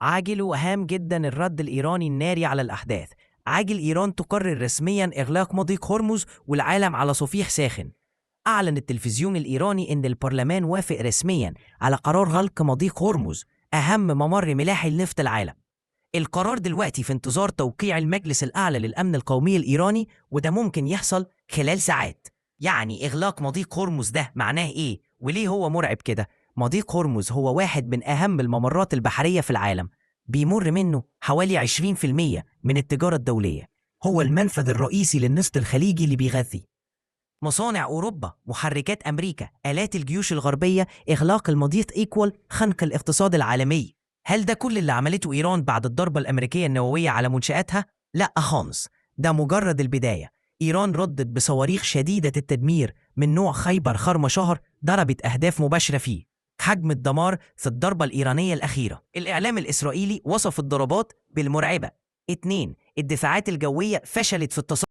عاجل وهام جدا الرد الإيراني الناري على الأحداث. عاجل إيران تقرر رسميا إغلاق مضيق هرمز والعالم على صفيح ساخن. أعلن التلفزيون الإيراني إن البرلمان وافق رسميا على قرار غلق مضيق هرمز، أهم ممر ملاحي لنفط العالم. القرار دلوقتي في انتظار توقيع المجلس الأعلى للأمن القومي الإيراني، وده ممكن يحصل خلال ساعات. يعني إغلاق مضيق هرمز ده معناه إيه؟ وليه هو مرعب كده؟ مضيق هرمز هو واحد من أهم الممرات البحرية في العالم، بيمر منه حوالي 20% من التجارة الدولية. هو المنفذ الرئيسي للنفط الخليجي اللي بيغذي مصانع أوروبا، محركات أمريكا، آلات الجيوش الغربية. إغلاق المضيق إيكوال خنق الاقتصاد العالمي. هل ده كل اللي عملته إيران بعد الضربة الأمريكية النووية على منشآتها؟ لا خالص، ده مجرد البداية. إيران ردت بصواريخ شديدة التدمير من نوع خيبر خرمشهر، ضربت أهداف مباشرة فيه. حجم الدمار في الضربة الإيرانية الأخيرة. الإعلام الإسرائيلي وصف الضربات بالمرعبة. 2. الدفاعات الجوية فشلت في التصرف